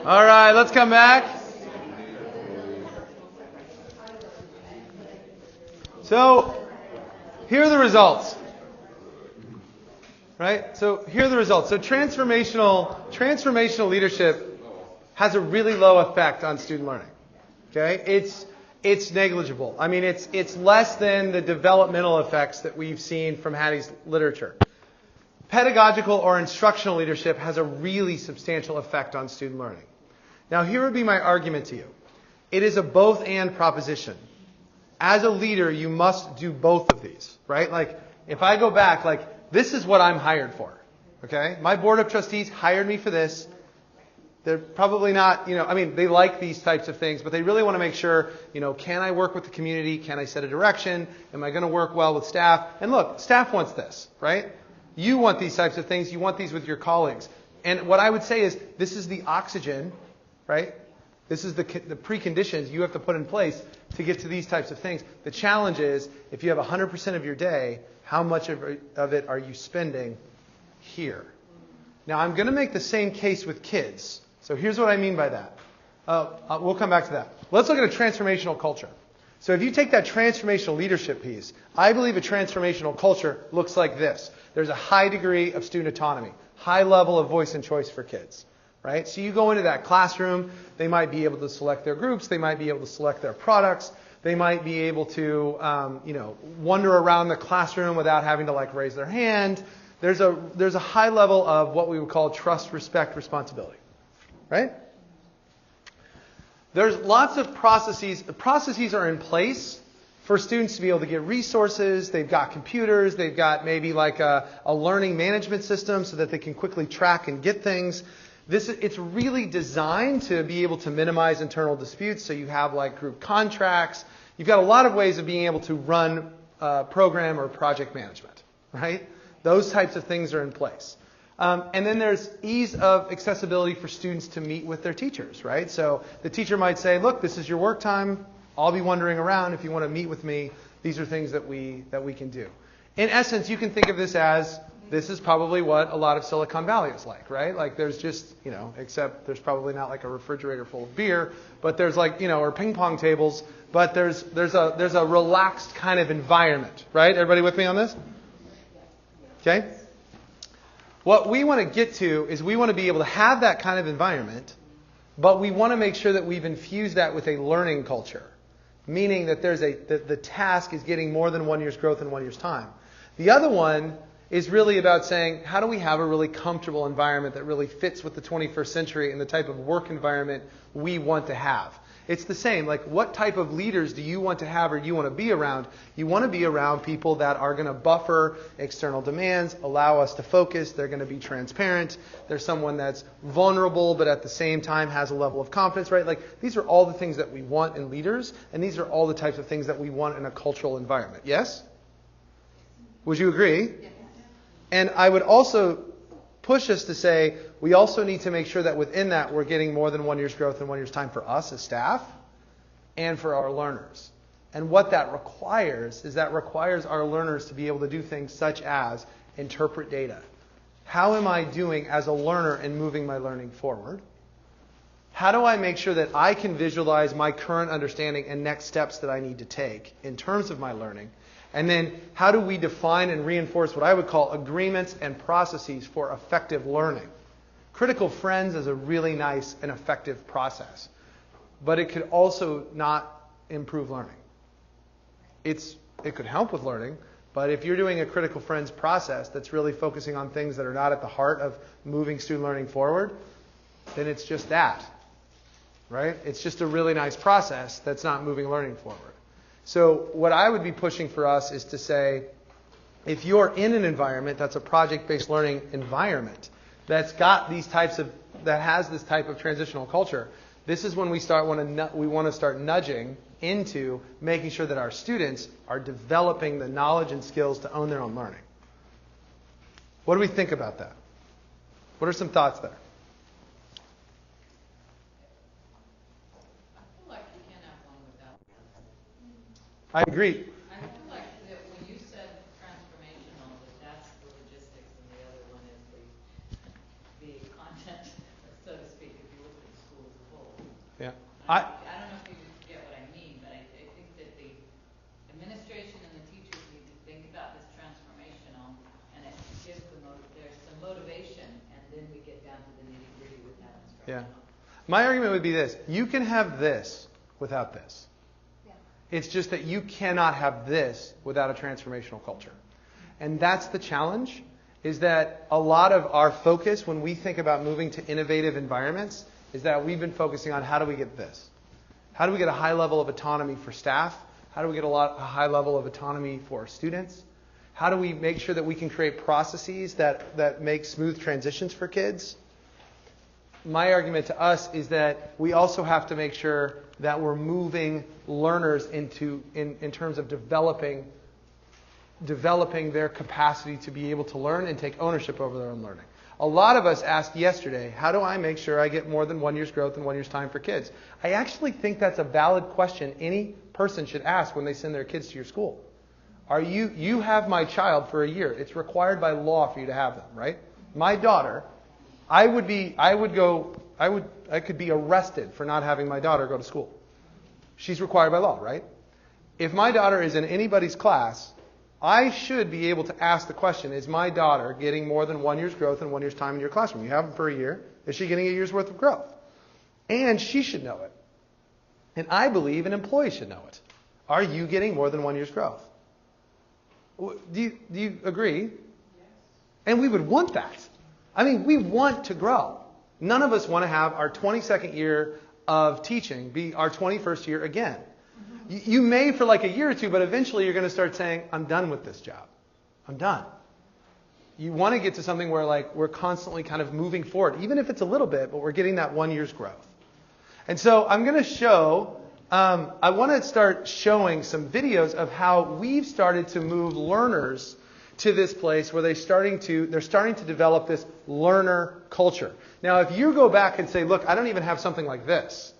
All right, let's come back. So, here are the results. Right? So, here are the results. So, transformational leadership has a really low effect on student learning. Okay? It's negligible. I mean, it's less than the developmental effects that we've seen from Hattie's literature. Pedagogical or instructional leadership has a really substantial effect on student learning. Now, here would be my argument to you. It is a both-and proposition. As a leader, you must do both of these, right? Like, if I go back, this is what I'm hired for, okay? My board of trustees hired me for this. They're probably not, they like these types of things, but they really want to make sure, can I work with the community? Can I set a direction? Am I going to work well with staff? And look, staff wants this, right? You want these types of things. You want these with your colleagues. And what I would say is this is the oxygen, right? This is the preconditions you have to put in place to get to these types of things. The challenge is if you have 100% of your day, how much of it are you spending here? Now, I'm going to make the same case with kids. So here's what I mean by that. We'll come back to that. Let's look at a transformational culture. So if you take that transformational leadership piece, I believe a transformational culture looks like this. There's a high degree of student autonomy, high level of voice and choice for kids. Right? So you go into that classroom, they might be able to select their groups, they might be able to select their products, they might be able to wander around the classroom without having to raise their hand. There's a high level of what we would call trust, respect, responsibility. Right? There's lots of processes. The processes are in place for students to be able to get resources. They've got computers. They've got maybe a learning management system so that they can quickly track and get things. It's really designed to be able to minimize internal disputes. So you have group contracts. You've got a lot of ways of being able to run program or project management. Right? Those types of things are in place. And then there's ease of accessibility for students to meet with their teachers, right? So the teacher might say, look, this is your work time. I'll be wandering around. If you want to meet with me, these are things that we can do. In essence, you can think of this as, this is probably what a lot of Silicon Valley is like, right? There's just, except there's probably not a refrigerator full of beer, but there's or ping pong tables, but there's a relaxed kind of environment, right? Everybody with me on this? Okay? What we want to get to is we want to be able to have that kind of environment, but we want to make sure that we've infused that with a learning culture, meaning that the task is getting more than 1 year's growth in 1 year's time. The other one is really about saying, how do we have a really comfortable environment that really fits with the 21st century and the type of work environment we want to have? It's the same. What type of leaders do you want to have or do you want to be around? You want to be around people that are going to buffer external demands, allow us to focus. They're going to be transparent. There's someone that's vulnerable, but at the same time has a level of confidence, right? These are all the things that we want in leaders, and these are all the types of things that we want in a cultural environment. Yes? Would you agree? Yes. And I would also push us to say we also need to make sure that within that we're getting more than 1 year's growth in 1 year's time for us as staff and for our learners. And what that requires is that requires our learners to be able to do things such as interpret data. How am I doing as a learner in moving my learning forward? How do I make sure that I can visualize my current understanding and next steps that I need to take in terms of my learning? And then how do we define and reinforce what I would call agreements and processes for effective learning? Critical friends is a really nice and effective process, but it could also not improve learning. It could help with learning, but if you're doing a critical friends process that's really focusing on things that are not at the heart of moving student learning forward, then it's just that, right? It's just a really nice process that's not moving learning forward. So what I would be pushing for us is to say, if you're in an environment that's a project-based learning environment that has this type of transitional culture, this is when we want to start nudging into making sure that our students are developing the knowledge and skills to own their own learning. What do we think about that? What are some thoughts there? I agree. I feel like that when you said transformational, that's the logistics, and the other one is the content, so to speak. If you look at school I don't know if you get what I mean, but I think that the administration and the teachers need to think about this transformational, and it gives there's some motivation, and then we get down to the nitty-gritty with that instruction. Yeah. My argument would be this. You can have this without this. Yeah. It's just that you cannot have this without a transformational culture. And that's the challenge, is that a lot of our focus when we think about moving to innovative environments is that we've been focusing on how do we get this? How do we get a high level of autonomy for staff? How do we get a high level of autonomy for students? How do we make sure that we can create processes that make smooth transitions for kids? My argument to us is that we also have to make sure that we're moving learners in terms of developing their capacity to be able to learn and take ownership over their own learning. A lot of us asked yesterday, how do I make sure I get more than 1 year's growth in 1 year's time for kids? I actually think that's a valid question any person should ask when they send their kids to your school. You have my child for a year. It's required by law for you to have them, right? My daughter, I could be arrested for not having my daughter go to school. She's required by law, right? If my daughter is in anybody's class, I should be able to ask the question, is my daughter getting more than 1 year's growth in 1 year's time in your classroom? You have them for a year. Is she getting a year's worth of growth? And she should know it. And I believe an employee should know it. Are you getting more than 1 year's growth? Do you agree? Yes. And we would want that. I mean, we want to grow. None of us want to have our 22nd year of teaching be our 21st year again. You may for like a year or two, but eventually you're going to start saying, I'm done with this job. I'm done. You want to get to something where like we're constantly kind of moving forward, even if it's a little bit, but we're getting that 1 year's growth. And so I'm going to show, I want to start showing some videos of how we've started to move learners to this place where they're starting to develop this learner culture. Now, if you go back and say, look, I don't even have something like this,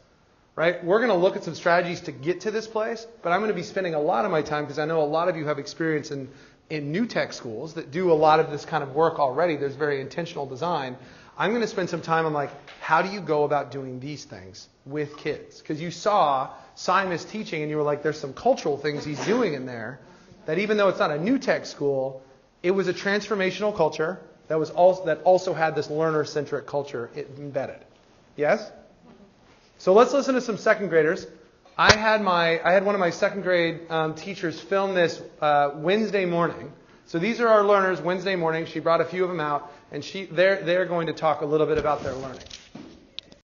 right? We're going to look at some strategies to get to this place, but I'm going to be spending a lot of my time, because I know a lot of you have experience in new tech schools that do a lot of this kind of work already. There's very intentional design. I'm going to spend some time on like, how do you go about doing these things with kids? Because you saw Simon's teaching and you were like, there's some cultural things he's doing in there that even though it's not a new tech school, it was a transformational culture that also had this learner-centric culture embedded. Yes? So let's listen to some second graders. I had one of my second grade teachers film this Wednesday morning. So these are our learners Wednesday morning. She brought a few of them out, and they're going to talk a little bit about their learning.